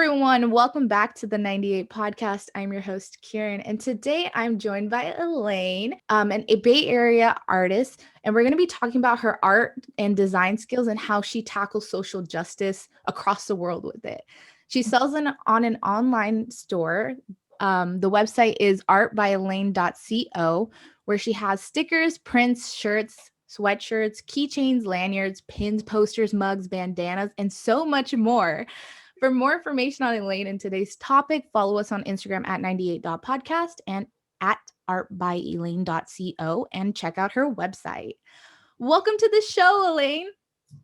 everyone. Welcome back to the 98 podcast. I'm your host, Kiran, and today I'm joined by Elaine, a Bay Area artist, and we're going to be talking about her art and design skills and how she tackles social justice across the world with it. She sells on an online store. The website is artbyelaine.co, where she has stickers, prints, shirts, sweatshirts, keychains, lanyards, pins, posters, mugs, bandanas, and so much more. For more information on Elaine and today's topic, follow us on Instagram at 98.podcast and at artbyelaine.co and check out her website. Welcome to the show, Elaine.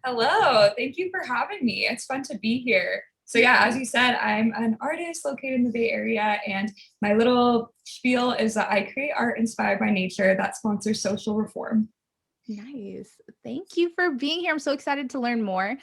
Hello, thank you for having me. It's fun to be here. So yeah, as you said, I'm an artist located in the Bay Area, and my little spiel is that I create art inspired by nature that sponsors social reform. Nice. Thank you for being here. I'm so excited to learn more.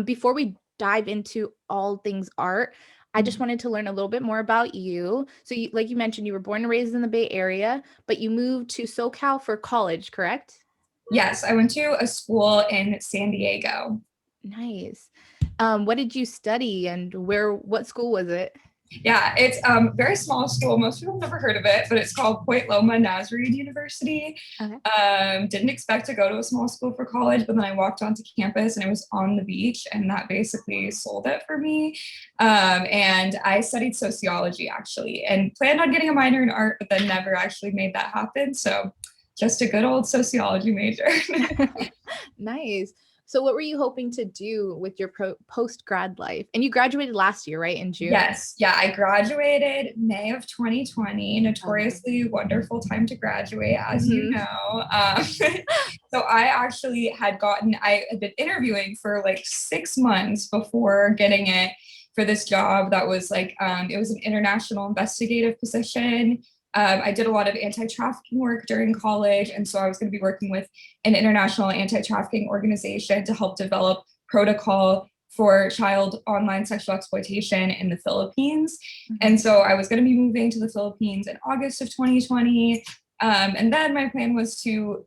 Before we dive into all things art, I just wanted to learn a little bit more about you. So like you mentioned, you were born and raised in the Bay Area, but you moved to SoCal for college, correct? Yes, I went to a school in San Diego. Nice. What did you study and what school was it? Yeah, it's a very small school. Most people have never heard of it, but it's called Point Loma Nazarene University. Okay. Didn't expect to go to a small school for college, but then I walked onto campus and it was on the beach, and that basically sold it for me. And I studied sociology actually, and planned on getting a minor in art, but then never actually made that happen. So just a good old sociology major. Nice. So what were you hoping to do with your post-grad life? And you graduated last year, right? In June? Yes. Yeah. I graduated May of 2020, notoriously wonderful time to graduate, as you know. So I actually I had been interviewing for like 6 months before getting it for this job that was like, it was an international investigative position. I did a lot of anti-trafficking work during college, and so I was going to be working with an international anti-trafficking organization to help develop protocol for child online sexual exploitation in the Philippines. And so I was going to be moving to the Philippines in August of 2020. And then my plan was to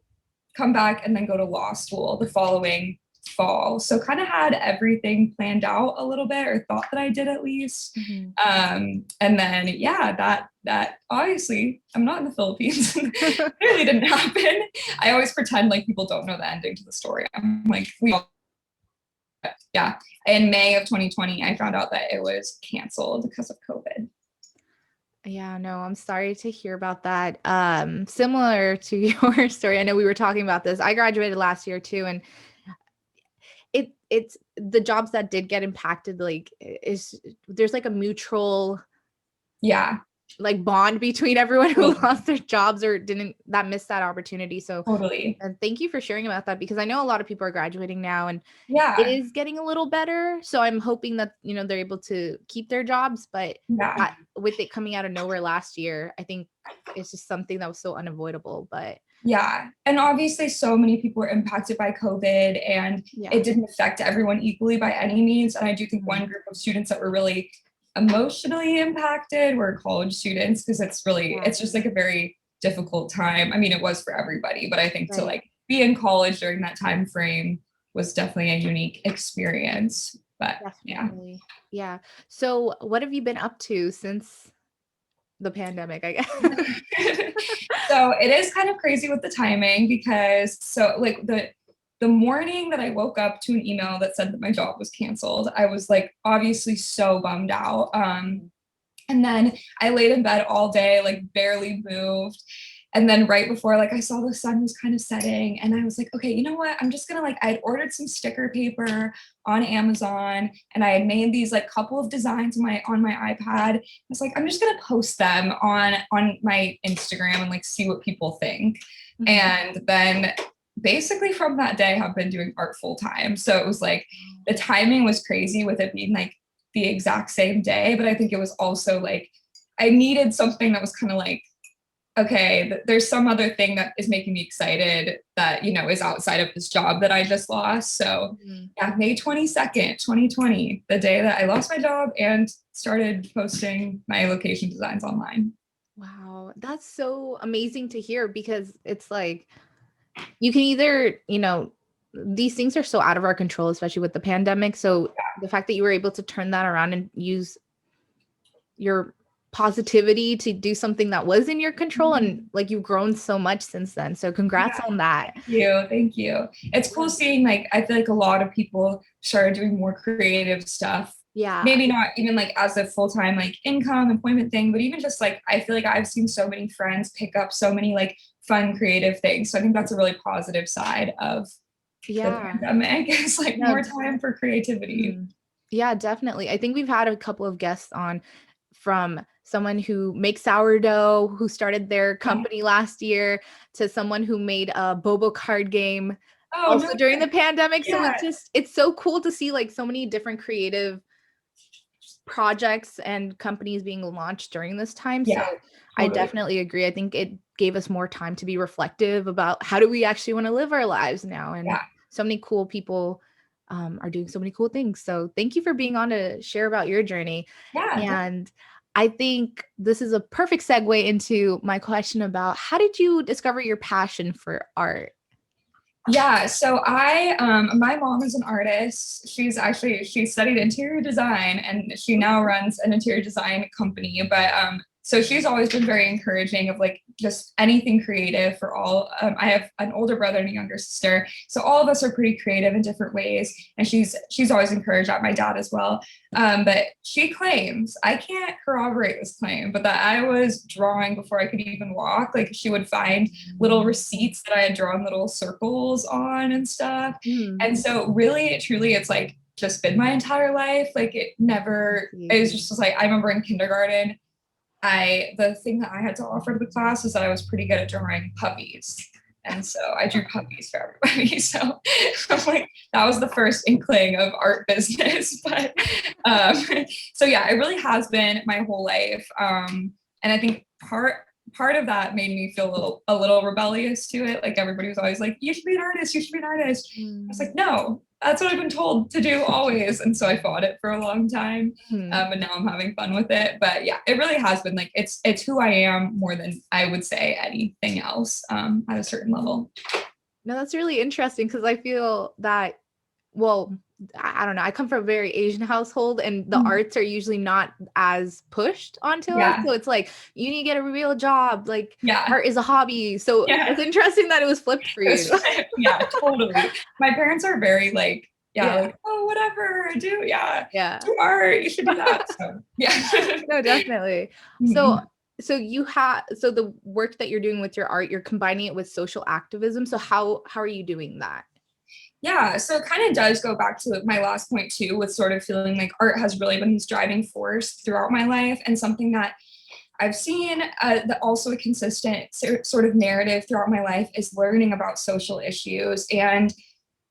come back and then go to law school the following fall. So kind of had everything planned out a little bit, or thought that I did at least. And then that obviously I'm not in the Philippines. Really didn't happen. I always pretend like people don't know the ending to the story. I'm like, in May of 2020 I found out that it was canceled because of COVID. Yeah, no, I'm sorry to hear about that. Similar to your story, I know we were talking about this. I graduated last year too, and it's the jobs that did get impacted, like there's like a mutual like bond between everyone who lost their jobs or missed that opportunity. So totally. And thank you for sharing about that, because I know a lot of people are graduating now and it is getting a little better. So I'm hoping that, they're able to keep their jobs, but with it coming out of nowhere last year, I think it's just something that was so unavoidable. But yeah. And obviously so many people were impacted by COVID, and it didn't affect everyone equally by any means. And I do think one group of students that were really emotionally impacted were college students, because it's just like a very difficult time. I mean, it was for everybody, but I think to like be in college during that time frame was definitely a unique experience. But yeah. So what have you been up to since the pandemic, I guess? So it is kind of crazy with the timing, because like the morning that I woke up to an email that said that my job was canceled, I was like obviously so bummed out. And then I laid in bed all day, like barely moved. And then right before, like, I saw the sun was kind of setting, and I was like, okay, you know what? I'm just gonna I had ordered some sticker paper on Amazon, and I had made these like couple of designs on my iPad. I was like, I'm just gonna post them on my Instagram and like see what people think. And then basically from that day have been doing art full time. So it was like the timing was crazy with it being like the exact same day, but I think it was also like I needed something that was kind of like, okay, there's some other thing that is making me excited that, is outside of this job that I just lost. So May 22nd, 2020, the day that I lost my job and started posting my location designs online. Wow, that's so amazing to hear, because it's like you can either, these things are so out of our control, especially with the pandemic. So the fact that you were able to turn that around and use your positivity to do something that was in your control, and like you've grown so much since then. So congrats Yeah, on that. thank you. Thank you. It's cool seeing, like, I feel like a lot of people started doing more creative stuff. Yeah. Maybe not even like as a full-time like income employment thing, but even just like I feel like I've seen so many friends pick up so many like fun creative things. So I think that's a really positive side of the Yeah. pandemic. It's like more No, time for creativity. yeah, definitely. I think we've had a couple of guests on, from someone who makes sourdough, who started their Yeah. company last year, to someone who made a Bobo card game Oh also no. during the pandemic. So Yeah. it's so cool to see like so many different creative projects and companies being launched during this time. So Yeah. I Totally. definitely agree. I think it gave us more time to be reflective about how do we actually want to live our lives now. And Yeah. so many cool people are doing so many cool things. So thank you for being on to share about your journey. Yeah. And I think this is a perfect segue into my question about how did you discover your passion for art? Yeah, so my mom is an artist. She studied interior design and she now runs an interior design company. But so she's always been very encouraging of like just anything creative for all. I have an older brother and a younger sister, so all of us are pretty creative in different ways. And she's always encouraged that, my dad as well. But she claims, I can't corroborate this claim, but that I was drawing before I could even walk. Like she would find little receipts that I had drawn little circles on and stuff. Hmm. And so really, truly, it's like just been my entire life. Like it was just like, I remember in kindergarten, the thing that I had to offer to the class is that I was pretty good at drawing puppies. And so I drew puppies for everybody. So I'm like, that was the first inkling of art business. But um, so yeah, it really has been my whole life. And I think part of that made me feel a little rebellious to it. Like everybody was always like, you should be an artist, you should be an artist. I was like, no, that's what I've been told to do always. And so I fought it for a long time. And now I'm having fun with it. But yeah, it really has been like it's who I am more than I would say anything else at a certain level. No, that's really interesting because I feel that, well, I don't know. I come from a very Asian household, and the arts are usually not as pushed onto us. Yeah. So it's like, you need to get a real job. Like, Yeah. art is a hobby. So Yeah. it's interesting that it was flipped for you. Yeah, totally. My parents are very like, yeah, Yeah. like, oh, whatever, do, yeah, Yeah. do art, you should do that. So, yeah. No, definitely. So so the work that you're doing with your art, you're combining it with social activism. So how are you doing that? Yeah, so it kind of does go back to my last point too, with sort of feeling like art has really been this driving force throughout my life, and something that I've seen that also a consistent sort of narrative throughout my life is learning about social issues. And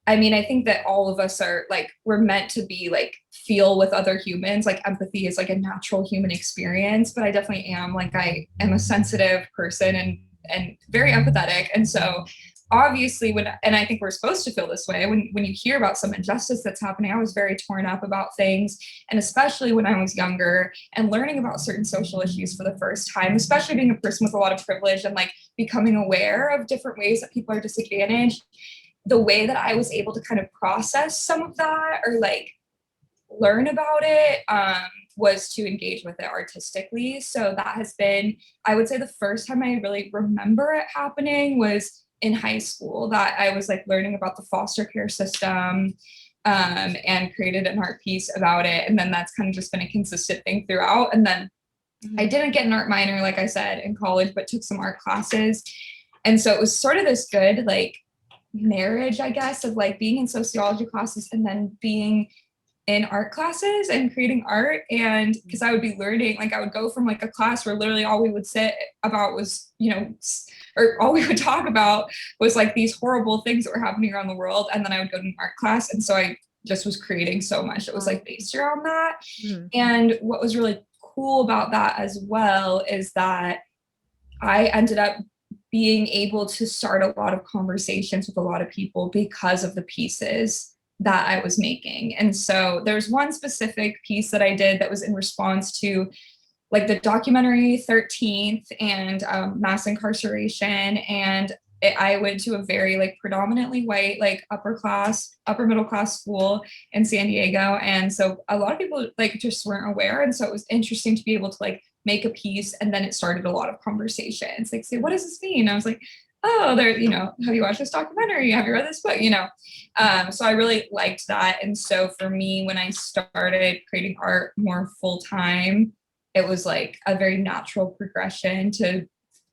I mean, I think that all of us are like, we're meant to be like, feel with other humans. Like empathy is like a natural human experience, but I definitely am like, I am a sensitive person and very empathetic. And so obviously and I think we're supposed to feel this way when you hear about some injustice that's happening. I was very torn up about things, and especially when I was younger and learning about certain social issues for the first time, especially being a person with a lot of privilege and like becoming aware of different ways that people are disadvantaged. The way that I was able to kind of process some of that or like learn about it was to engage with it artistically. So that has been, I would say, the first time I really remember it happening was in high school, that I was like learning about the foster care system and created an art piece about it. And then that's kind of just been a consistent thing throughout. And then I didn't get an art minor, like I said, in college, but took some art classes. And so it was sort of this good, like, marriage, I guess, of like being in sociology classes and then being in art classes and creating art. And because I would be learning, like I would go from like a class where literally all we would sit about was, or all we would talk about was like these horrible things that were happening around the world. And then I would go to an art class. And so I just was creating so much that was like based around that. And what was really cool about that as well is that I ended up being able to start a lot of conversations with a lot of people because of the pieces that I was making. And so there's one specific piece that I did that was in response to like the documentary 13th and mass incarceration. And I went to a very like predominantly white, like upper middle class school in San Diego. And so a lot of people like just weren't aware. And so it was interesting to be able to like make a piece. And then it started a lot of conversations, like say, what does this mean? I was like, oh, there, have you watched this documentary? Have you read this book? So I really liked that. And so for me, when I started creating art more full time, it was like a very natural progression to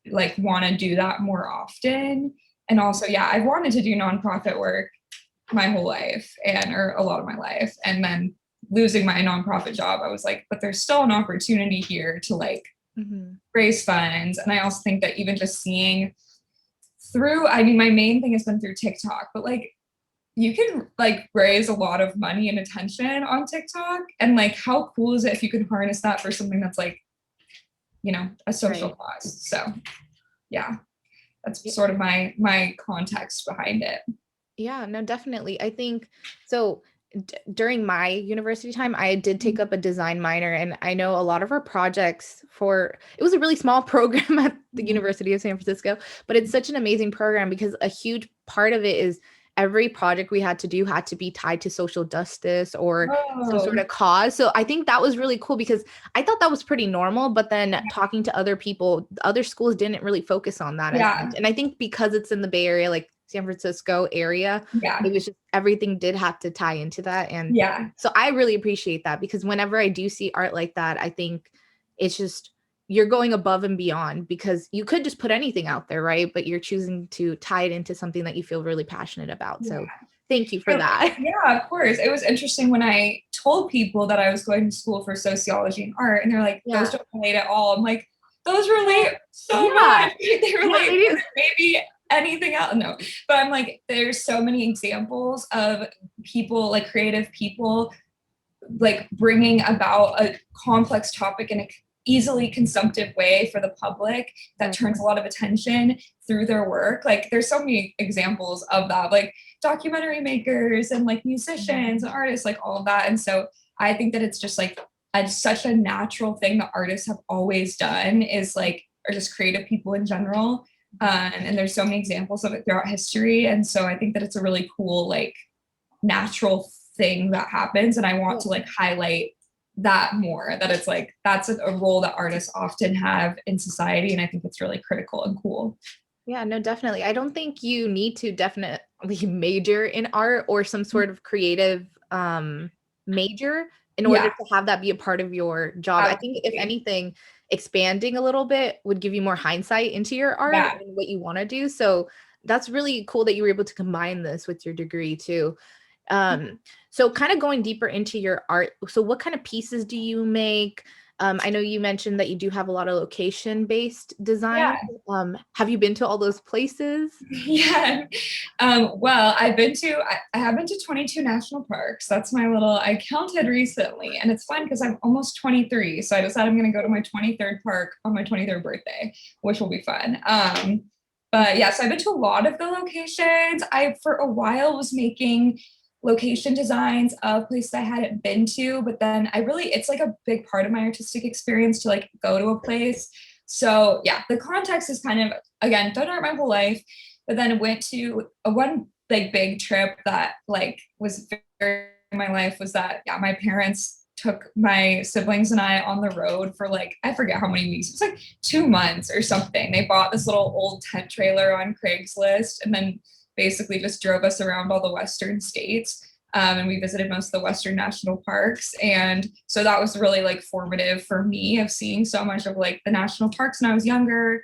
like want to do that more often. And also, yeah, I've wanted to do nonprofit work my whole life or a lot of my life. And then losing my nonprofit job, I was like, but there's still an opportunity here to like raise funds. And I also think that even just seeing I mean, my main thing has been through TikTok, but like you can like raise a lot of money and attention on TikTok. And like, how cool is it if you can harness that for something that's like, a social cause? So yeah, that's sort of my context behind it. Yeah, no, definitely. I think so. During my university time, I did take up a design minor, and I know a lot of our projects it was a really small program at the University of San Francisco, but it's such an amazing program because a huge part of it is every project we had to do had to be tied to social justice or some sort of cause. So I think that was really cool because I thought that was pretty normal, but then talking to other people, other schools didn't really focus on that as much. And I think because it's in the Bay Area, like San Francisco area, it was just everything did have to tie into that. And so I really appreciate that because whenever I do see art like that, I think it's just you're going above and beyond because you could just put anything out there, right? But you're choosing to tie it into something that you feel really passionate about. So thank you for that. Yeah, of course. It was interesting when I told people that I was going to school for sociology and art, and they're like, those don't relate at all. I'm like, those relate so much. They relate maybe anything else. No, but I'm like, there's so many examples of people, like creative people, like bringing about a complex topic in a easily consumptive way for the public that turns a lot of attention through their work. Like there's so many examples of that, like documentary makers and like musicians and artists, like all of that. And so I think that it's just like such a natural thing that artists have always done is like, or just creative people in general. And there's so many examples of it throughout history. And so I think that it's a really cool, like natural thing that happens. And I want to like highlight that more, that it's like, that's a role that artists often have in society. And I think it's really critical and cool. Yeah, no, definitely. I don't think you need to definitely major in art or some sort of creative major in order to have that be a part of your job. I think if anything, expanding a little bit would give you more hindsight into your art and what you want to do. So that's really cool that you were able to combine this with your degree too. So kind of going deeper into your art. So what kind of pieces do you make? I know you mentioned that you do have a lot of location-based design. Have you been to all those places? Well, I have been to 22 national parks. That's I counted recently, and it's fun because I'm almost 23. So I decided I'm going to go to my 23rd park on my 23rd birthday, which will be fun. But yeah, so I've been to a lot of the locations. I, for a while, was making location designs of places I hadn't been to, but then it's like a big part of my artistic experience to like go to a place. So yeah, the context is kind of, again, done art my whole life, but then went to one like big trip that like was very in my life was that, my parents took my siblings and I on the road for like, I forget how many weeks. It was like 2 months or something. They bought this little old tent trailer on Craigslist and then basically just drove us around all the Western states. And we visited most of the Western national parks. And so that was really like formative for me of seeing so much of like the national parks when I was younger.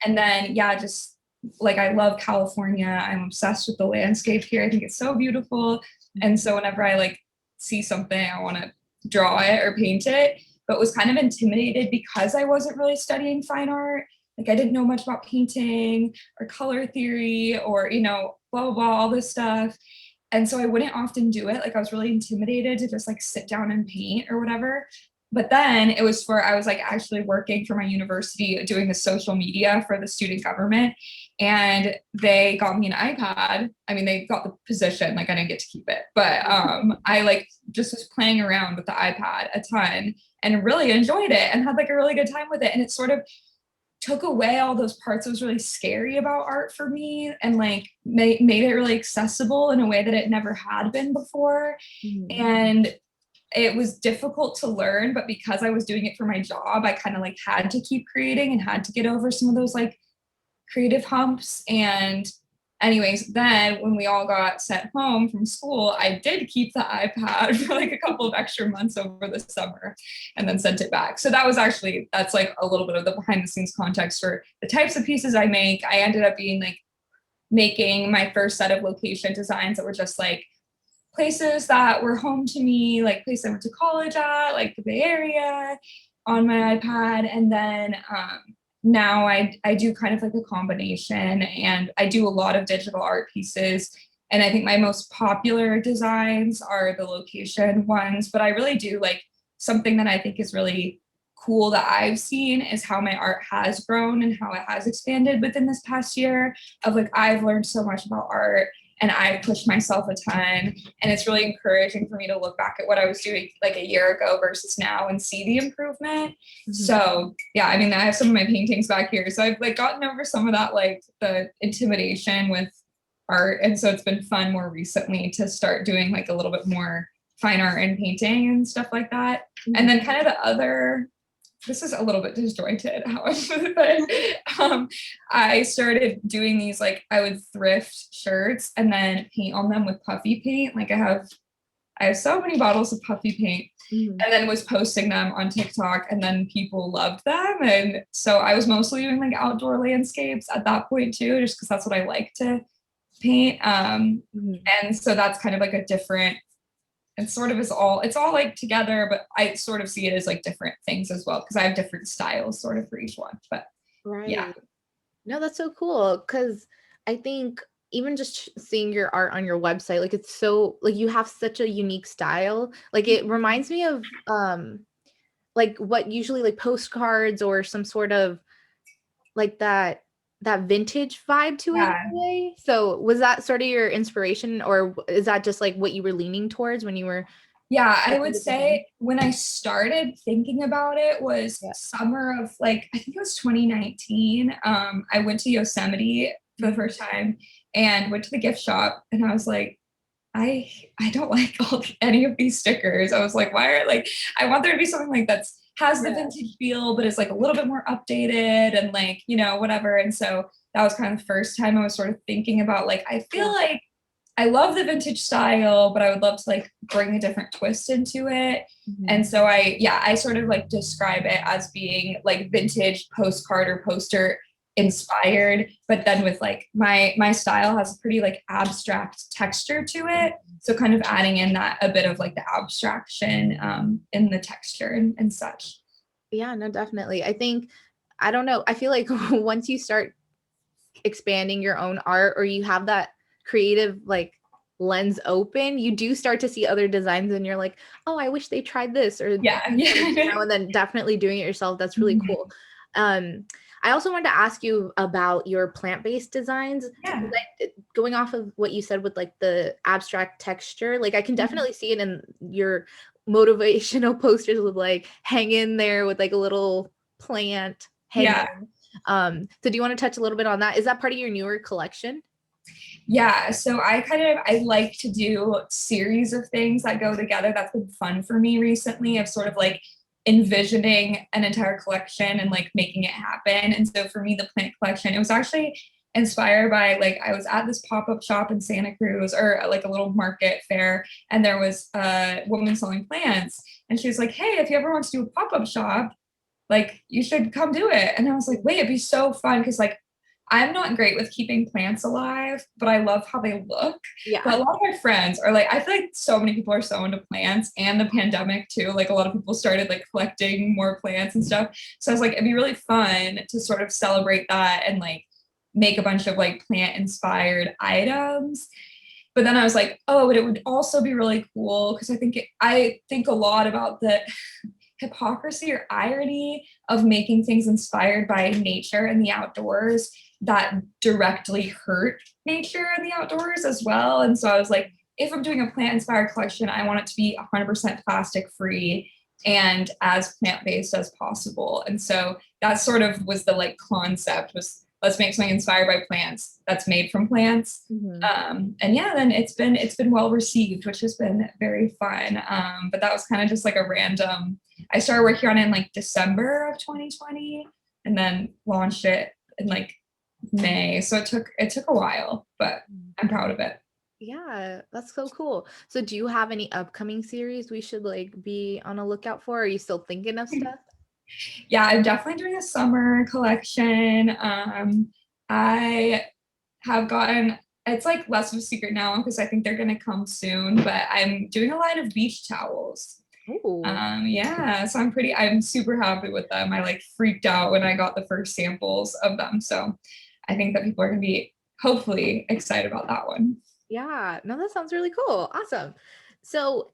And then, just like, I love California. I'm obsessed with the landscape here. I think it's so beautiful. And so whenever I like see something, I want to draw it or paint it, but was kind of intimidated because I wasn't really studying fine art. Like I didn't know much about painting or color theory or, blah, blah, blah, all this stuff. And so I wouldn't often do it. Like I was really intimidated to just like sit down and paint or whatever. But then I was like actually working for my university doing the social media for the student government. And they got me an iPad. I mean, they got the position, like I didn't get to keep it, but I like just was playing around with the iPad a ton and really enjoyed it and had like a really good time with it. And it sort of took away all those parts that was really scary about art for me, and like made it really accessible in a way that it never had been before. Mhm. And it was difficult to learn, but because I was doing it for my job, I kind of like had to keep creating and had to get over some of those like creative humps. And anyways, then when we all got sent home from school, I did keep the iPad for like a couple of extra months over the summer and then sent it back. So that was actually, that's like a little bit of the behind the scenes context for the types of pieces I make. I ended up being like making my first set of location designs that were just like places that were home to me, like places I went to college at, like the Bay Area, on my iPad. And then now I do kind of like a combination, and I do a lot of digital art pieces. And I think my most popular designs are the location ones, but I really do like something that I think is really cool that I've seen is how my art has grown and how it has expanded within this past year. Of like, I've learned so much about art and I've pushed myself a ton. And it's really encouraging for me to look back at what I was doing like a year ago versus now and see the improvement. Mhm. So yeah, I mean, I have some of my paintings back here. So I've like gotten over some of that, like the intimidation with art. And so it's been fun more recently to start doing like a little bit more fine art and painting and stuff like that. And then kind of the other, this is a little bit disjointed how I put it, but I started doing these, like I would thrift shirts and then paint on them with puffy paint. Like I have so many bottles of puffy paint, Mhm. and then was posting them on TikTok, and then people loved them. And so I was mostly doing like outdoor landscapes at that point too, just because that's what I like to paint. Mhm. And so that's kind of like a different, and sort of is all, it's all like together, but I sort of see it as like different things as well because I have different styles sort of for each one. But yeah. Right. No, that's so cool because I think even just seeing your art on your website, like it's so like you have such a unique style. Like it reminds me of like what usually like postcards or some sort of like that vintage vibe to it in Yeah. a way. So was that sort of your inspiration or is that just like what you were leaning towards when you were Yeah, I making would the design? say when I started thinking about it was Yeah. summer of like, I think it was 2019. I went to Yosemite for the first time and went to the gift shop, and I was like, I don't like any of these stickers. I was like, why are like, I want there to be something like that's has the Yeah. vintage feel, but is like a little bit more updated and like, you know, whatever. And so that was kind of the first time I was sort of thinking about like, I feel Yeah. like I love the vintage style, but I would love to like bring a different twist into it. Mhm. And so I sort of like describe it as being like vintage postcard or poster inspired, but then with like my style has a pretty like abstract texture to it. So kind of adding in that a bit of like the abstraction in the texture and such. Yeah, no, definitely. I think I don't know. I feel like once you start expanding your own art or you have that creative like lens open, you do start to see other designs and you're like, oh, I wish they tried this or Yeah. Yeah. and then definitely doing it yourself. That's really Mhm. cool. Um, I also wanted to ask you about your plant-based designs. Yeah. Going off of what you said with like the abstract texture, like I can Mhm. definitely see it in your motivational posters with like hang in there with like a little plant hanging. Yeah. So do you want to touch a little bit on that? Is that part of your newer collection? Yeah, so I like to do series of things that go together. That's been fun for me recently of sort of like envisioning an entire collection and like making it happen. And so for me, the plant collection, it was actually inspired by like I was at this pop-up shop in Santa Cruz or like a little market fair, and there was a woman selling plants, and she was like, "Hey, if you ever want to do a pop-up shop, like you should come do it." And I was like, wait, it'd be so fun because like I'm not great with keeping plants alive, but I love how they look. But Yeah. a lot of my friends are like, I feel like so many people are so into plants, and the pandemic too. Like a lot of people started like collecting more plants and stuff. So I was like, it'd be really fun to sort of celebrate that and like make a bunch of like plant inspired items. But then I was like, oh, but it would also be really cool because I think a lot about the hypocrisy or irony of making things inspired by nature and the outdoors that directly hurt nature and the outdoors as well. And so I was like, if I'm doing a plant inspired collection, I want it to be 100% plastic free and as plant-based as possible. And so that sort of was the like concept, was let's make something inspired by plants that's made from plants. And yeah, then it's been well received, which has been very fun. But that was kind of just like a random, I started working on it in like December of 2020 and then launched it in like May. So it took a while, but I'm proud of it. Yeah, that's so cool. So do you have any upcoming series we should like be on a lookout for? Are you still thinking of stuff? Yeah, I'm definitely doing a summer collection. I have gotten, it's like less of a secret now because I think they're gonna come soon, but I'm doing a line of beach towels. Ooh. Yeah, so I'm super happy with them. I like freaked out when I got the first samples of them. So I think that people are gonna be hopefully excited about that one. Yeah, no, that sounds really cool. Awesome. So,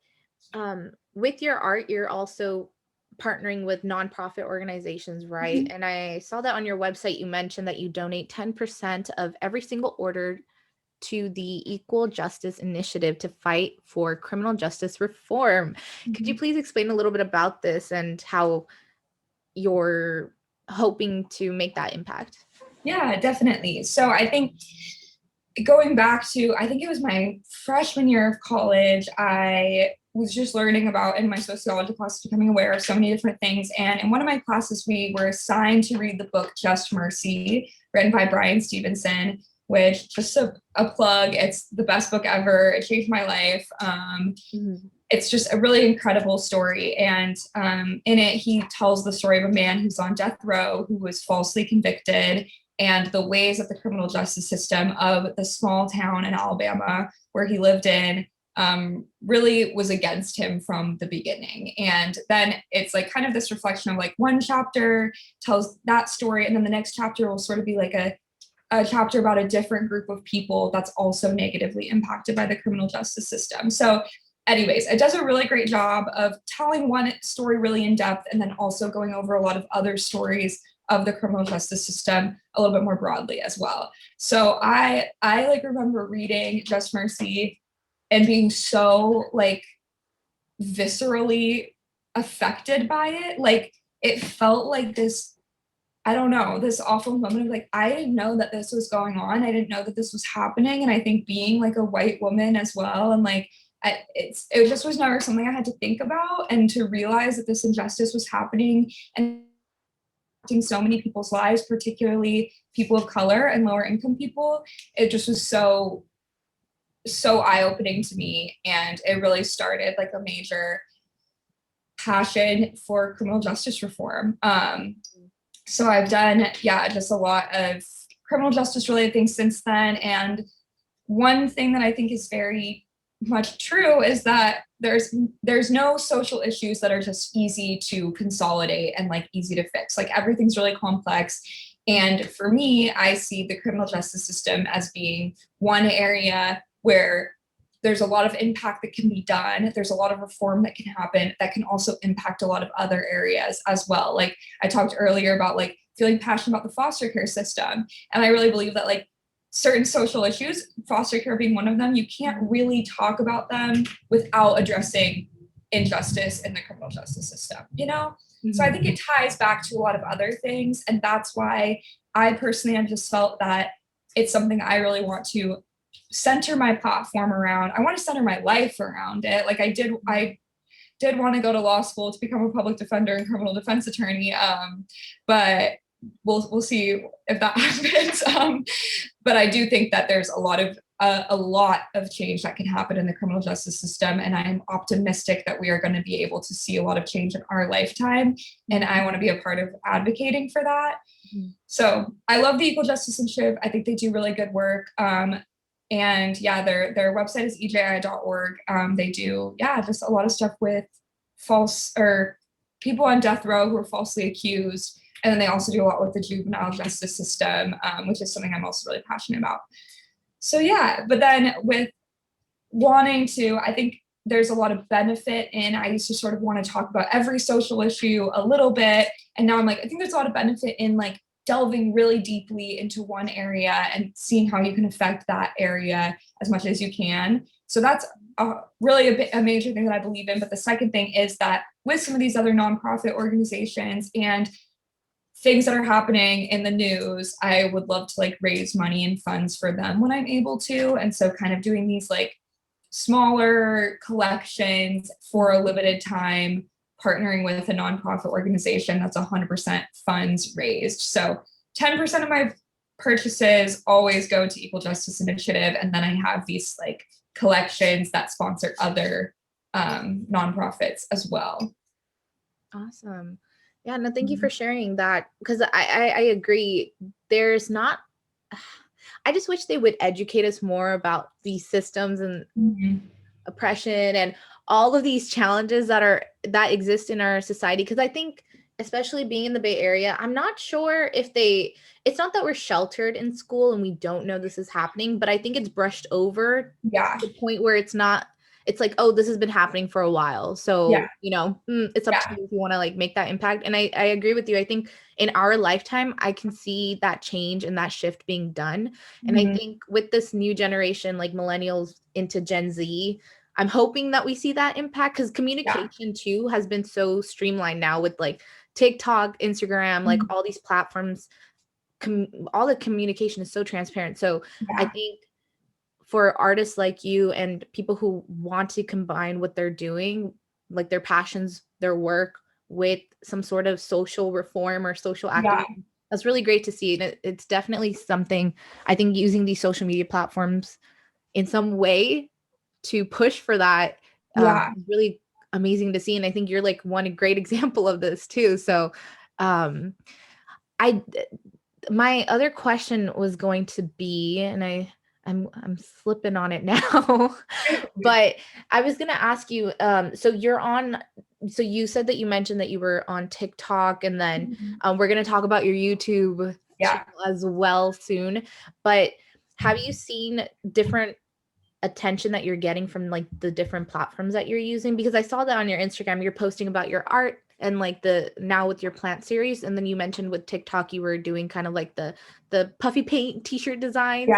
with your art, you're also partnering with nonprofit organizations, right? Mhm. And I saw that on your website, you mentioned that you donate 10% of every single order to the Equal Justice Initiative to fight for criminal justice reform. Could you Mhm. please explain a little bit about this and how you're hoping to make that impact? Yeah, definitely. So I think going back to, I think it was my freshman year of college, I was just learning about in my sociology class, becoming aware of so many different things. And in one of my classes, we were assigned to read the book Just Mercy, written by Brian Stevenson, which, just a plug, it's the best book ever. It changed my life. Mhm. It's just a really incredible story. And in it, he tells the story of a man who's on death row who was falsely convicted, and the ways that the criminal justice system of the small town in Alabama where he lived in really was against him from the beginning. And then it's like kind of this reflection of like one chapter tells that story, and then the next chapter will sort of be like a chapter about a different group of people that's also negatively impacted by the criminal justice system. So anyways, it does a really great job of telling one story really in depth and then also going over a lot of other stories of the criminal justice system a little bit more broadly as well. So I like remember reading Just Mercy and being so like viscerally affected by it. Like it felt like this, I don't know, this awful moment of like, I didn't know that this was going on. I didn't know that this was happening. And I think being like a white woman as well, and like, it just was never something I had to think about, and to realize that this injustice was happening and affecting so many people's lives, particularly people of color and lower income people. It just was so eye-opening to me, and it really started like a major passion for criminal justice reform. So I've done, yeah, just a lot of criminal justice related things since then. And one thing that I think is very much true is that there's no social issues that are just easy to consolidate and like easy to fix. Like everything's really complex. And for me, I see the criminal justice system as being one area where there's a lot of impact that can be done. There's a lot of reform that can happen that can also impact a lot of other areas as well. Like I talked earlier about like feeling passionate about the foster care system. And I really believe that like certain social issues, foster care being one of them, you can't really talk about them without addressing injustice in the criminal justice system, you know? So I think it ties back to a lot of other things. And that's why I personally have just felt that it's something I really want to center my platform around. I want to center my life around it. Like I did want to go to law school to become a public defender and criminal defense attorney. But we'll see if that happens. But I do think that there's a lot of change that can happen in the criminal justice system, and I'm optimistic that we are going to be able to see a lot of change in our lifetime. And I want to be a part of advocating for that. So I love the Equal Justice Initiative. I think they do really good work. And yeah, their website is eji.org. They do, yeah, just a lot of stuff with false or people on death row who are falsely accused. And then they also do a lot with the juvenile justice system, which is something I'm also really passionate about. So yeah, but then with wanting to, I think there's a lot of benefit in, I used to sort of want to talk about every social issue a little bit. And now I'm like, I think there's a lot of benefit in like delving really deeply into one area and seeing how you can affect that area as much as you can. So that's really a major thing that I believe in. But the second thing is that with some of these other nonprofit organizations and things that are happening in the news, I would love to like raise money and funds for them when I'm able to. And so kind of doing these like smaller collections for a limited time, partnering with a nonprofit organization that's 100% funds raised. So 10% of my purchases always go to Equal Justice Initiative. And then I have these like collections that sponsor other nonprofits as well. Awesome. Yeah, no, thank you for sharing that, because I agree. There's not, I just wish they would educate us more about these systems and oppression and all of these challenges that exist in our society. Because I think, especially being in the Bay Area, I'm not sure if it's not that we're sheltered in school and we don't know this is happening, but I think it's brushed over Yeah. to the point where it's like, oh, this has been happening for a while. So, Yeah. It's up to you if you want to like make that impact. And I agree with you. I think in our lifetime, I can see that change and that shift being done. And I think with this new generation, like millennials into Gen Z, I'm hoping that we see that impact, because communication too has been so streamlined now with like TikTok, Instagram, like all these platforms. All the communication is so transparent. So I think for artists like you and people who want to combine what they're doing, like their passions, their work, with some sort of social reform or social activism, that's really great to see. And it's definitely something, I think, using these social media platforms in some way to push for that is really amazing to see. And I think you're like one great example of this too. So I my other question was going to be, and I'm slipping on it now, but I was gonna ask you, so you said that you mentioned that you were on TikTok, and then we're gonna talk about your YouTube channel as well soon. But have you seen different attention that you're getting from like the different platforms that you're using? Because I saw that on your Instagram, you're posting about your art and like the now with your plant series, and then you mentioned with TikTok you were doing kind of like the puffy paint t-shirt designs.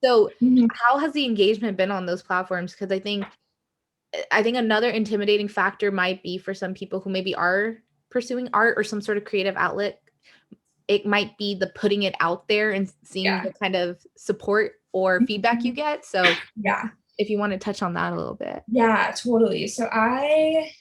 So how has the engagement been on those platforms? Because I think another intimidating factor might be for some people who maybe are pursuing art or some sort of creative outlet, it might be the putting it out there and seeing the kind of support or feedback you get. So if you want to touch on that a little bit. Yeah, totally. So I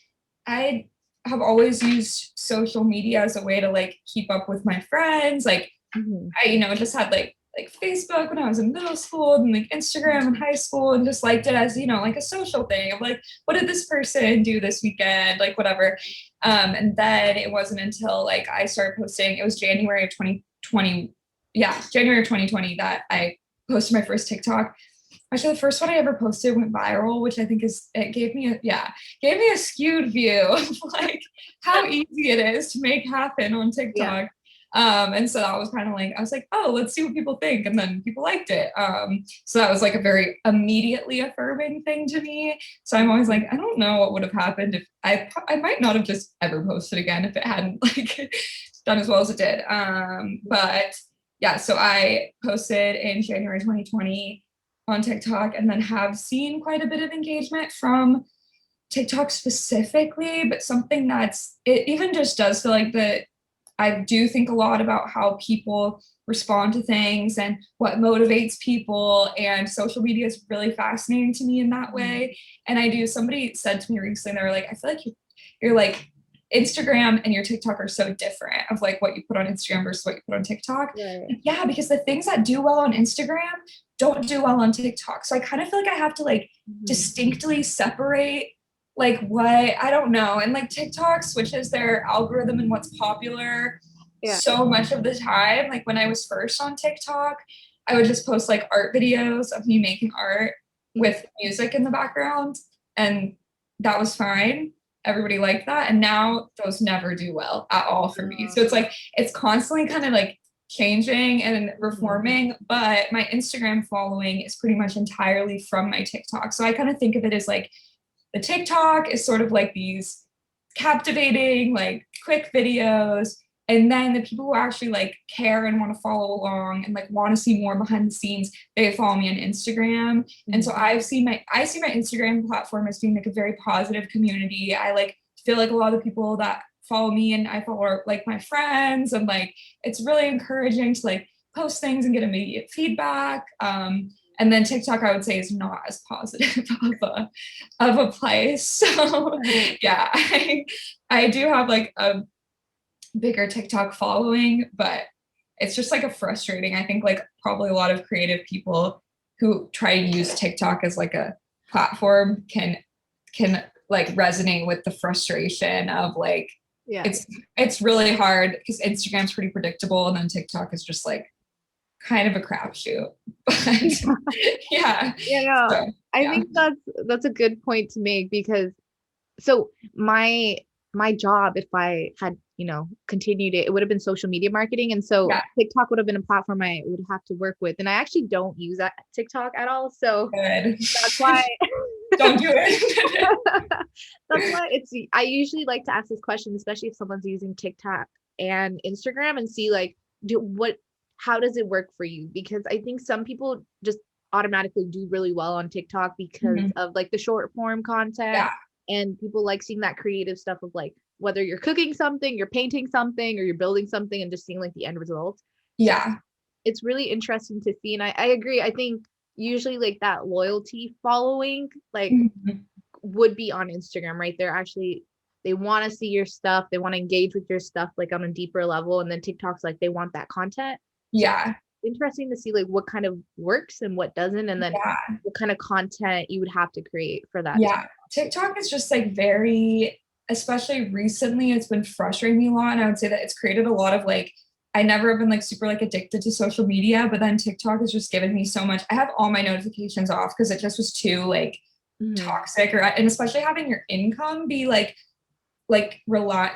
have always used social media as a way to like keep up with my friends. Like I just had like Facebook when I was in middle school, and like Instagram in high school, and just liked it as, like a social thing of like, what did this person do this weekend? Like whatever. And then it wasn't until like I started posting, it was January of 2020. Yeah, January of 2020 that I posted my first TikTok. Actually, the first one I ever posted went viral, which I think gave me a skewed view of like how easy it is to make happen on TikTok. And so that was kind of like, I was like, oh, let's see what people think. And then people liked it. So that was like a very immediately affirming thing to me. So I'm always like, I don't know what would have happened if I might not have just ever posted again if it hadn't like done as well as it did. But yeah, so I posted in January 2020 on TikTok, and then have seen quite a bit of engagement from TikTok specifically, but something it even just does feel like that I do think a lot about how people respond to things and what motivates people, and social media is really fascinating to me in that way. And somebody said to me recently, they were like, I feel like you're like Instagram and your TikTok are so different of like what you put on Instagram versus what you put on TikTok. Yeah, because the things that do well on Instagram don't do well on TikTok. So I kind of feel like I have to like distinctly separate like what, I don't know. And like TikTok switches their algorithm and what's popular so much of the time. Like when I was first on TikTok, I would just post like art videos of me making art with music in the background, and that was fine. Everybody liked that. And now those never do well at all for me. So it's like, it's constantly kind of like changing and reforming, but my Instagram following is pretty much entirely from my TikTok. So I kind of think of it as like the TikTok is sort of like these captivating, like quick videos. And then the people who actually like care and want to follow along and like want to see more behind the scenes, they follow me on Instagram. And so I see my Instagram platform as being like a very positive community. I like feel like a lot of the people that follow me and I follow like my friends, and like it's really encouraging to like post things and get immediate feedback. And then TikTok, I would say, is not as positive of a place. So yeah, I do have like a bigger TikTok following, but it's just like a frustrating. I think like probably a lot of creative people who try to use TikTok as like a platform can like resonate with the frustration of like, Yeah. it's really hard because Instagram's pretty predictable, and then TikTok is just like kind of a crapshoot. But yeah. You know, So, I yeah. think that's a good point to make, because so my job, if I had, continued it, it would have been social media marketing. And so Yeah. TikTok would have been a platform I would have to work with. And I actually don't use that TikTok at all. So Good. that's why Don't do it. that's why I usually like to ask this question, especially if someone's using TikTok and Instagram, and see like how does it work for you? Because I think some people just automatically do really well on TikTok because Mhm. of like the short form content, Yeah. and people like seeing that creative stuff of like whether you're cooking something, you're painting something, or you're building something, and just seeing like the end result. So Yeah. it's really interesting to see. And I agree. I think usually like that loyalty following like Mhm. would be on Instagram, right? They want to see your stuff, they want to engage with your stuff like on a deeper level. And then TikTok's like they want that content. So Yeah. interesting to see like what kind of works and what doesn't, and then Yeah. what kind of content you would have to create for that. Yeah. TikTok is just like very, especially recently, it's been frustrating me a lot. And I would say that it's created a lot of like, I never have been like super like addicted to social media, but then TikTok has just given me so much. I have all my notifications off because it just was too like Mhm. toxic, and especially having your income be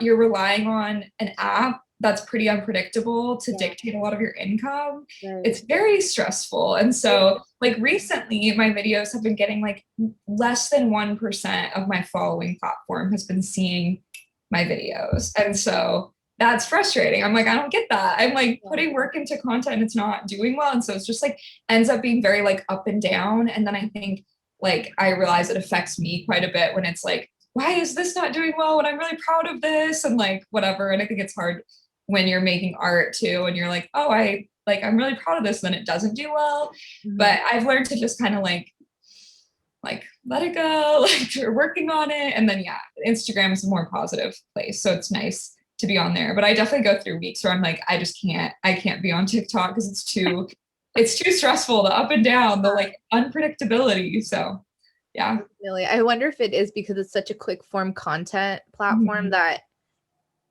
you're relying on an app that's pretty unpredictable to Yeah, dictate a lot of your income. right. It's very stressful. And so like recently my videos have been getting like less than 1% of my following platform has been seeing my videos. And so that's frustrating. I'm like, I don't get that. I'm like putting work into content, it's not doing well. And so it's just like ends up being very like up and down. And then I think like I realize it affects me quite a bit when it's like, why is this not doing well when I'm really proud of this, and like whatever. And I think it's hard when you're making art too and you're like, oh, I'm really proud of this, then it doesn't do well. Mhm. But I've learned to just kind of like let it go, like you're working on it. And then yeah, Instagram is a more positive place, so it's nice to be on there. But I definitely go through weeks where I'm like, I can't be on TikTok because it's too stressful, the up and down, the like unpredictability. So yeah. Definitely. I wonder if it is because it's such a quick form content platform Mhm. that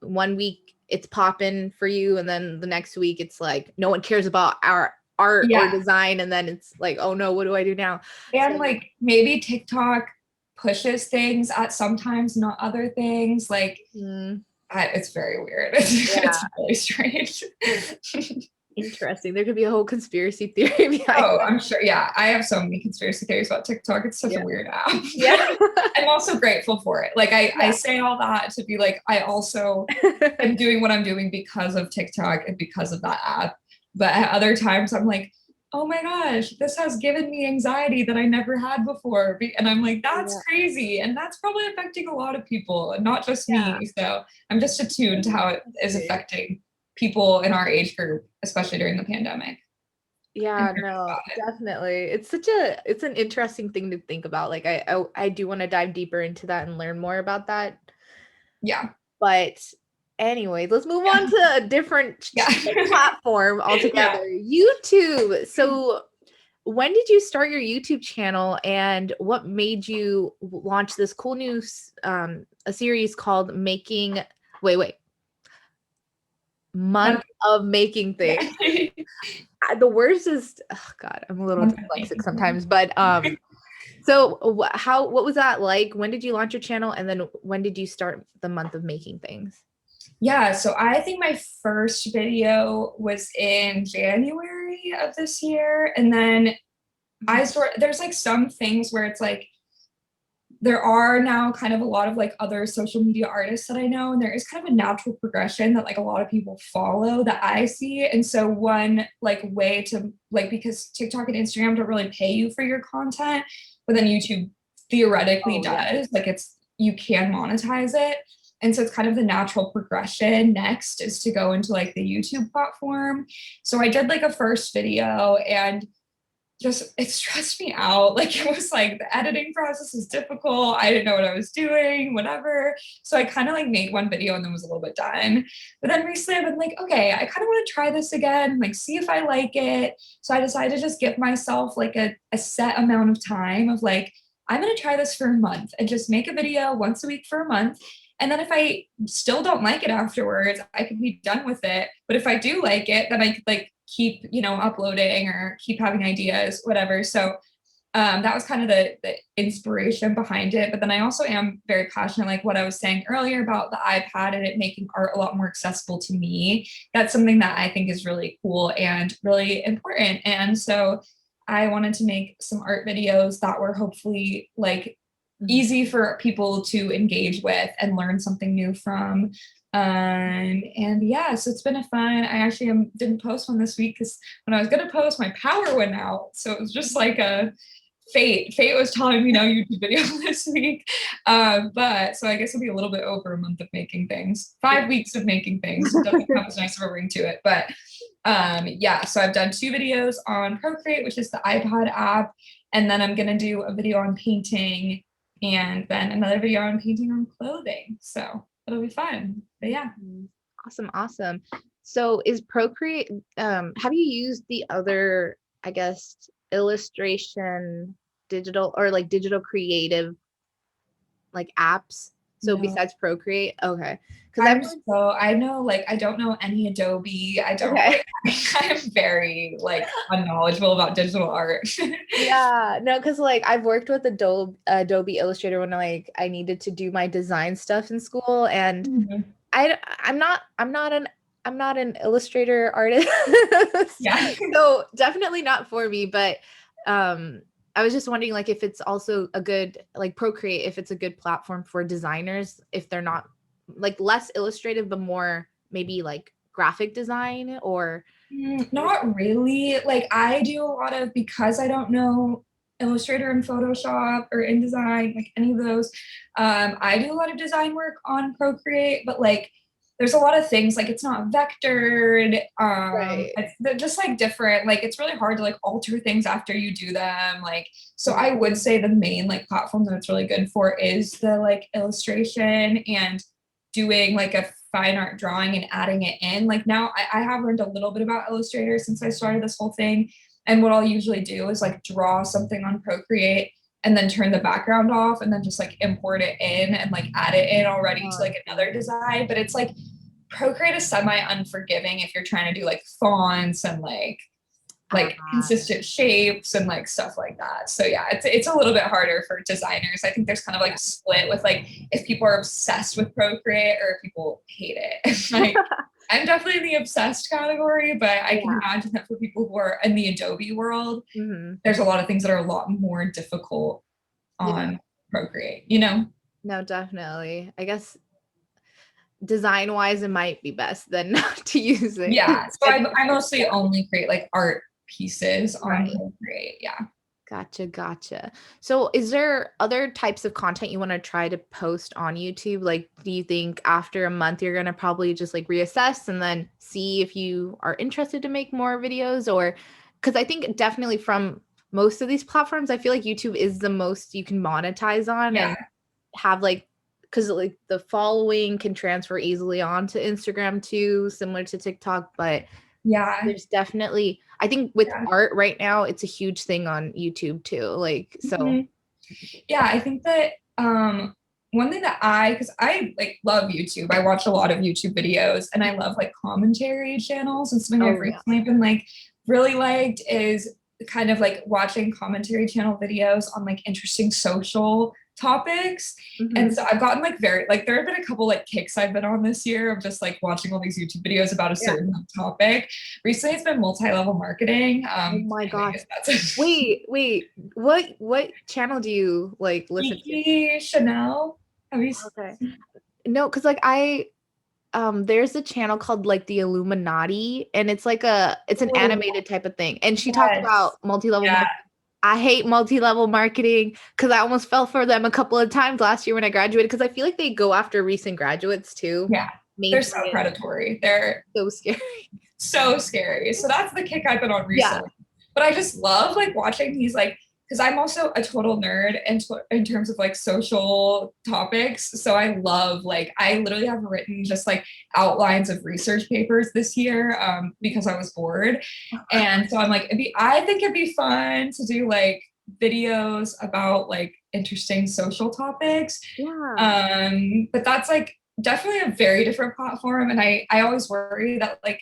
one week it's popping for you, and then the next week it's like no one cares about our art or Yeah. design, and then it's like, oh no, what do I do now? And So like maybe TikTok pushes things at sometimes, not other things. Like mm, it's very weird. It's yeah, really strange. interesting. There could be a whole conspiracy theory behind Oh, that. I'm sure. Yeah, I have so many conspiracy theories about TikTok. It's such a Yeah. weird app. Yeah. I'm also grateful for it. Like I Yeah. say all that to be like, I also am doing what I'm doing because of TikTok and because of that app. But at other times I'm like, oh my gosh, this has given me anxiety that I never had before. And I'm like, that's Yeah. crazy. And that's probably affecting a lot of people and not just Yeah. me. So I'm just attuned to how it is affecting people in our age group, especially during the pandemic. And Yeah, no, definitely. It's an interesting thing to think about. Like I do want to dive deeper into that and learn more about that. yeah. But anyway, let's move Yeah. on to a different Yeah. platform Yeah. altogether. YouTube. So when did you start your YouTube channel, and what made you launch this cool new a series called Making wait Month of Making Things? Yeah. The worst is, oh God, I'm a little dyslexic sometimes, but so what was that like? When did you launch your channel, and then when did you start the Month of Making Things? Yeah, so I think my first video was in January of this year. And then there's like some things where it's like there are now kind of a lot of like other social media artists that I know, and there is kind of a natural progression that like a lot of people follow that I see. And so one like way to like, because TikTok and Instagram don't really pay you for your content, but then YouTube theoretically Oh yeah. does, like it's, you can monetize it. And so it's kind of the natural progression next is to go into like the YouTube platform. So I did like a first video and just it stressed me out. Like it was like the editing process was difficult. I didn't know what I was doing, whatever. So I kind of like made one video and then was a little bit done. But then recently I've been like, okay, I kind of want to try this again, like see if I like it. So I decided to just give myself like a set amount of time of like, I'm gonna try this for a month and just make a video once a week for a month. And then if I still don't like it afterwards, I could be done with it. But if I do like it, then I could like keep, you know, uploading or keep having ideas, whatever. So that was kind of the inspiration behind it. But then I also am very passionate, like what I was saying earlier about the iPad and it making art a lot more accessible to me. That's something that I think is really cool and really important. And so I wanted to make some art videos that were hopefully like easy for people to engage with and learn something new from. And yeah, so it's been a fun. I actually didn't post one this week because when I was gonna post, my power went out. So it was just like a fate. Fate was telling me no YouTube video this week. But so I guess it'll be a little bit over a month of making things. 5 weeks of making things. It doesn't have as nice of a ring to it, but yeah. So I've done 2 videos on Procreate, which is the iPad app, and then I'm gonna do a video on painting and then another video on painting on clothing. So it'll be fun. But yeah. Awesome, awesome. So is Procreate, have you used the other, I guess, illustration, digital or like digital creative like apps? So No. besides Procreate, okay. Because I know like I don't know any Adobe. I don't okay. I'm very like unknowledgeable about digital art. Yeah, no, because like I've worked with Adobe Illustrator when like I needed to do my design stuff in school, and Mhm. I'm not an illustrator artist. Yeah. So definitely not for me, but I was just wondering like if it's also a good like Procreate, if it's a good platform for designers, if they're not like less illustrative but more maybe like graphic design or Not really. Like I do a lot of because I don't know Illustrator and Photoshop or InDesign, like any of those. I do a lot of design work on Procreate, but like there's a lot of things like it's not vectored. right. They're just like different. Like it's really hard to like alter things after you do them. Like so, Mhm. I would say the main like platform that it's really good for is the like illustration and doing like a fine art drawing and adding it in. Like now I have learned a little bit about Illustrator since I started this whole thing. And what I'll usually do is like draw something on Procreate and then turn the background off and then just like import it in and like add it in already to like another design. But it's like Procreate is semi unforgiving if you're trying to do like fonts and like consistent shapes and like stuff like that. So yeah, it's a little bit harder for designers. I think there's kind of like a split with like if people are obsessed with Procreate or if people hate it. Like I'm definitely in the obsessed category, but I can imagine that for people who are in the Adobe world, Mm-hmm. there's a lot of things that are a lot more difficult Yeah. on Procreate, you know? No, definitely. I guess design wise, it might be best then not to use it. Yeah. So I mostly only create like art pieces on Right. Procreate. Yeah. Gotcha, gotcha. So is there other types of content you want to try to post on YouTube? Like, do you think after a month you're gonna probably just like reassess and then see if you are interested to make more videos? Or because I think definitely from most of these platforms, I feel like YouTube is the most you can monetize on Yeah. and have like because like the following can transfer easily onto Instagram too, similar to TikTok, but Yeah. there's definitely I think with Yeah. art right now, it's a huge thing on YouTube too. Like so Mhm. Yeah, I think that one thing that because I like love YouTube. I watch a lot of YouTube videos and I love like commentary channels and something I've oh yeah. recently been like really liked is kind of like watching commentary channel videos on like interesting social topics. Mhm. And so I've gotten like very like there have been a couple like kicks I've been on this year of just like watching all these YouTube videos about a Yeah. certain topic. Recently it's been multi-level marketing. Oh my gosh. Anyways, that's Wait. What channel do you like listen to? Kiki Chanel. Have you Okay. No, because like there's a channel called like the Illuminati, and it's an oh, animated type of thing. And she talks yes. about multi-level Yeah. marketing. I hate multi-level marketing because I almost fell for them a couple of times last year when I graduated because I feel like they go after recent graduates too. Yeah. They're Making so it predatory. They're so scary. so scary. So that's the kick I've been on Yeah. recently. But I just love like watching these like because I'm also a total nerd in terms of like social topics. So I love like I literally have written just like outlines of research papers this year because I was bored. And so I'm like, I think it'd be fun to do like videos about like interesting social topics. Yeah. But that's like definitely a very different platform. And I always worry that like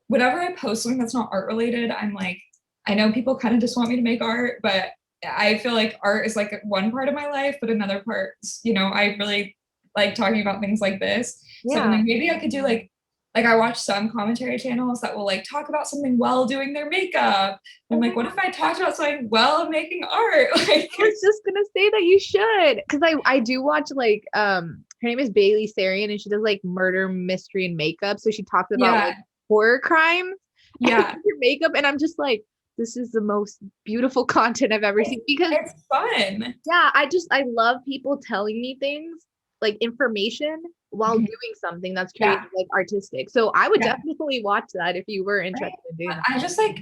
whenever I post something that's not art related, I'm like, I know people kind of just want me to make art, but I feel like art is like one part of my life, but another part, I really like talking about things like this. So I'm Yeah. like, maybe I could do like I watch some commentary channels that will like talk about something while doing their makeup. And I'm like, what if I talked about something while making art? Like, I was just gonna say that you should, because I do watch like her name is Bailey Sarian and she does like murder mystery and makeup. So she talks about yeah, like horror crimes and yeah, makeup, and I'm just like, this is the most beautiful content I've ever seen because it's fun. yeah, I love people telling me things like information while Mhm. doing something that's Yeah, creative, like artistic. So I would yeah. definitely watch that if you were Right. interested in doing that. I just like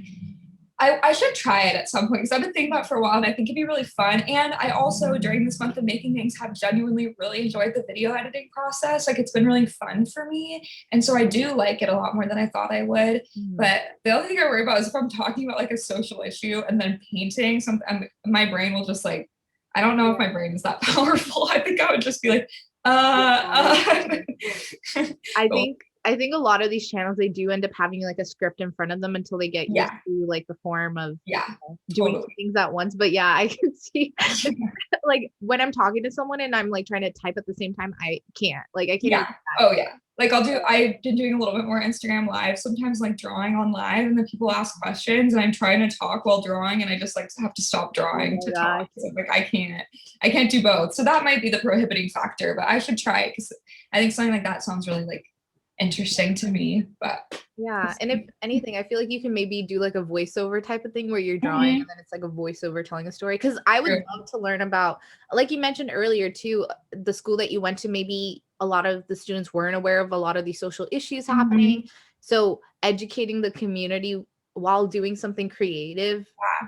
I should try it at some point because I've been thinking about it for a while and I think it'd be really fun. And I also, during this month of making things, have genuinely really enjoyed the video editing process. Like it's been really fun for me. And so I do like it a lot more than I thought I would. Mhm. But the other thing I worry about is if I'm talking about like a social issue and then painting something, my brain will just like, I don't know if my brain is that powerful. I think I would just be like, I but think I think a lot of these channels they do end up having like a script in front of them until they get used yeah, to like the form of yeah, doing two totally. things at once. But yeah, I can see like when I'm talking to someone and I'm like trying to type at the same time, I can't. Like I can't even Yeah. do Oh yeah. Like I've been doing a little bit more Instagram live, sometimes like drawing on live and then people ask questions and I'm trying to talk while drawing and I just like have to stop that. drawing Oh to my talk. gosh. So I'm like I can't do both. So that might be the prohibiting factor, but I should try it because I think something like that sounds really like interesting to me. But Yeah. And if anything, I feel like you can maybe do like a voiceover type of thing where you're drawing Mhm. and then it's like a voiceover telling a story. Cause I would True. love to learn about, like you mentioned earlier too, the school that you went to, maybe a lot of the students weren't aware of a lot of these social issues happening. Mhm. So educating the community while doing something creative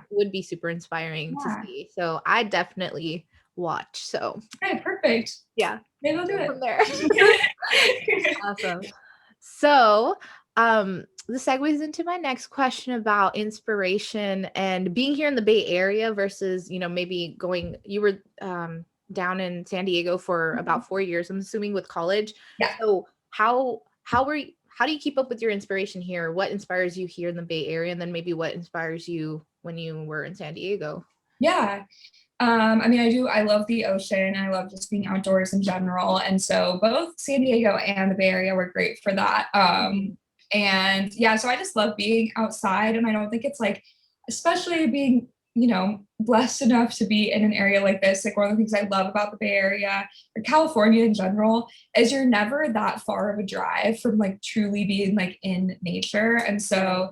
would be super inspiring to Yeah. see. So I definitely watch. So Okay, perfect. yeah, Maybe I'll do go from there. it. Awesome. So, this segues into my next question about inspiration and being here in the Bay Area versus, maybe you were down in San Diego for about 4 years, I'm assuming with college. Yeah. So how do you keep up with your inspiration here? What inspires you here in the Bay Area? And then maybe what inspires you when you were in San Diego? Yeah. I mean, I love the ocean. I love just being outdoors in general. And so both San Diego and the Bay Area were great for that. Mhm. And yeah, so I just love being outside. And I don't think it's like, especially being, blessed enough to be in an area like this, like one of the things I love about the Bay Area or California in general is you're never that far of a drive from like truly being like in nature. And so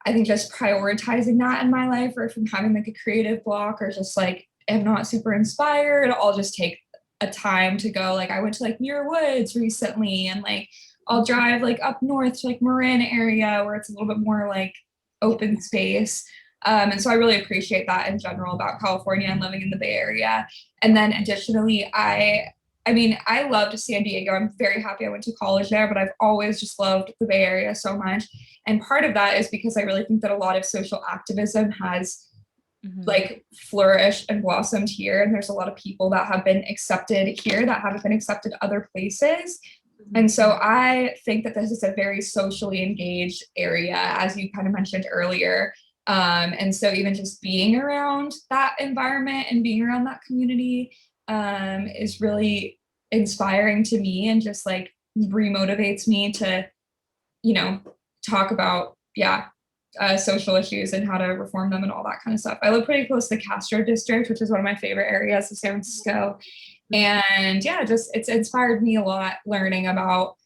I think just prioritizing that in my life or from having like a creative block or just like am not super inspired, I'll just take a time to go. Like I went to like Muir Woods recently and like I'll drive like up north to like Marin area where it's a little bit more like Yeah. open space. And so I really appreciate that in general about California and living in the Bay Area. And then additionally, I mean, I loved San Diego. I'm very happy I went to college there, but I've always just loved the Bay Area so much. And part of that is because I really think that a lot of social activism has Mhm. like flourished and blossomed here. And there's a lot of people that have been accepted here that haven't been accepted other places. Mhm. And so I think that this is a very socially engaged area, as you kind of mentioned earlier. And so even just being around that environment and being around that community is really inspiring to me and just like remotivates me to, you know, talk about, social issues and how to reform them and all that kind of stuff. I live pretty close to the Castro district, which is one of my favorite areas of San Francisco. And yeah, just it's inspired me a lot learning about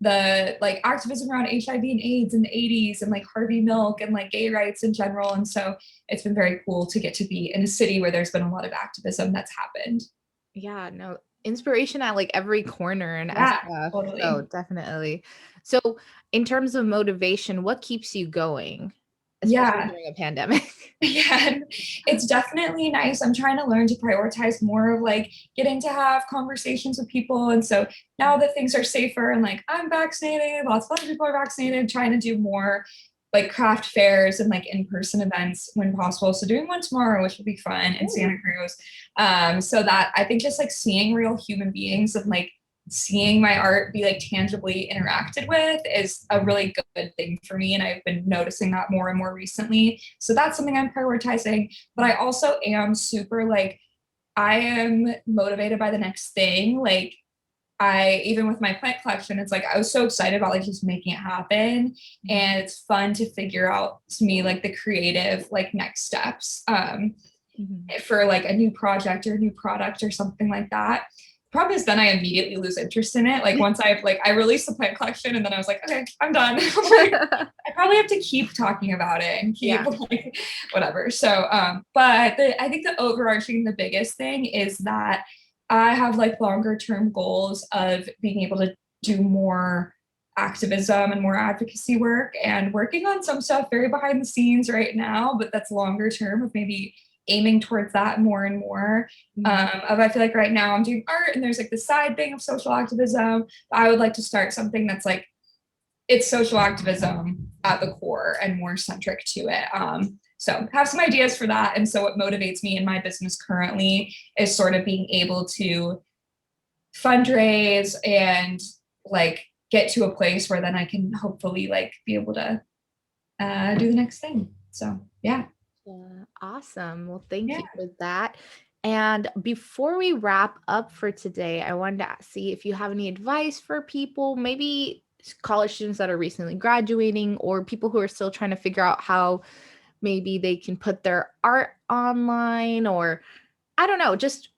the like activism around HIV and AIDS in the 80s and like Harvey Milk and like gay rights in general. And so it's been very cool to get to be in a city where there's been a lot of activism that's happened. Yeah, no, inspiration at like every corner and Yeah, SF. totally. So definitely. So in terms of motivation, what keeps you going, especially Yeah. during a pandemic? Yeah, it's definitely nice. I'm trying to learn to prioritize more of like getting to have conversations with people. And so now that things are safer and like I'm vaccinated, lots of other people are vaccinated, trying to do more like craft fairs and like in-person events when possible. So doing one tomorrow, which will be fun in Santa Cruz. So that I think just like seeing real human beings and like seeing my art be like tangibly interacted with is a really good thing for me. And I've been noticing that more and more recently. So that's something I'm prioritizing. But I also am super like, I am motivated by the next thing. Like, I even with my plant collection, it's like I was so excited about like just making it happen. And it's fun to figure out to me like the creative like next steps for like a new project or a new product or something like that. Problem is then I immediately lose interest in it. Like once I released the plant collection and then I was like, okay, I'm done. Like, I probably have to keep talking about it and keep like whatever. So but I think the overarching, the biggest thing is that I have like longer term goals of being able to do more activism and more advocacy work and working on some stuff very behind the scenes right now, but that's longer term of maybe aiming towards that more and more. I feel like right now I'm doing art and there's like the side thing of social activism. But I would like to start something that's like it's social activism at the core and more centric to it. So have some ideas for that. And so what motivates me in my business currently is sort of being able to fundraise and like get to a place where then I can hopefully like be able to do the next thing. So yeah. Yeah, awesome. Well, thank Yeah. you for that. And before we wrap up for today, I wanted to see if you have any advice for people, maybe college students that are recently graduating or people who are still trying to figure out how maybe they can put their art online, or I don't know, just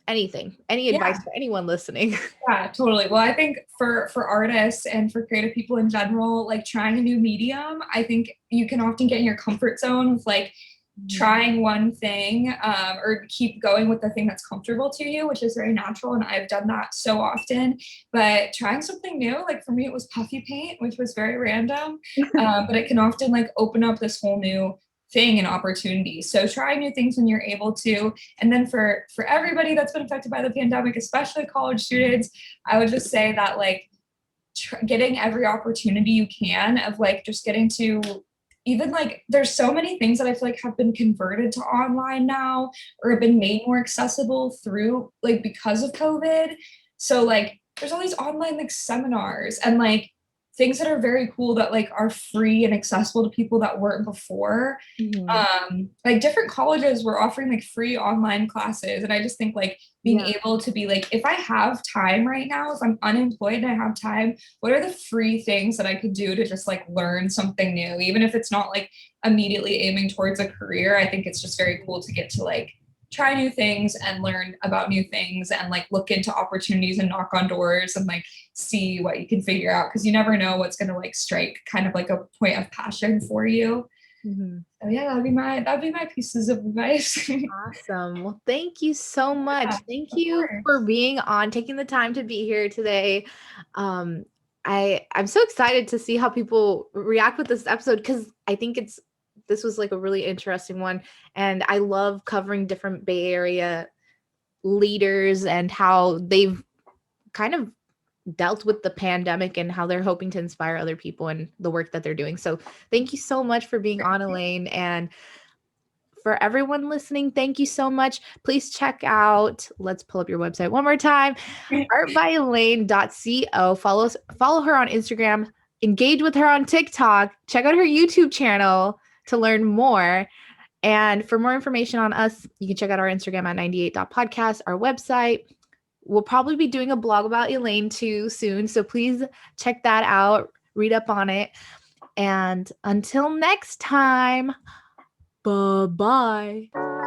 anything. Any Yeah. advice for anyone listening? Yeah, totally. Well, I think for artists and for creative people in general, like trying a new medium, I think you can often get in your comfort zone with like trying one thing or keep going with the thing that's comfortable to you, which is very natural. And I've done that so often. But trying something new, like for me, it was puffy paint, which was very random. But it can often like open up this whole new thing and opportunity. So try new things when you're able to. And then for everybody that's been affected by the pandemic, especially college students, I would just say that like getting every opportunity you can of like just getting to even like there's so many things that I feel like have been converted to online now or have been made more accessible through like because of COVID. So like there's all these online like seminars and like things that are very cool that like are free and accessible to people that weren't before. Like different colleges were offering like free online classes. And I just think like being able to be like, if I have time right now, if I'm unemployed and I have time, what are the free things that I could do to just like learn something new, even if it's not like immediately aiming towards a career. I think it's just very cool to get to like try new things and learn about new things and like look into opportunities and knock on doors and like see what you can figure out because you never know what's going to like strike kind of like a point of passion for you. So yeah, that'd be my pieces of advice. Awesome. Well, thank you so much. Yeah, Thank of you course. for being on, taking the time to be here today. Um, I'm so excited to see how people react with this episode because I think this was like a really interesting one, and I love covering different Bay Area leaders and how they've kind of dealt with the pandemic and how they're hoping to inspire other people in the work that they're doing. So thank you so much for being on, Elaine. And for everyone listening, thank you so much. Please check out, let's pull up your website one more time, artbyelaine.co. Follow her on Instagram, engage with her on TikTok, check out her YouTube channel to learn more. And for more information on us, you can check out our Instagram at 98.podcast, our website. We'll probably be doing a blog about Elaine too soon. So please check that out, read up on it. And until next time, bye-bye.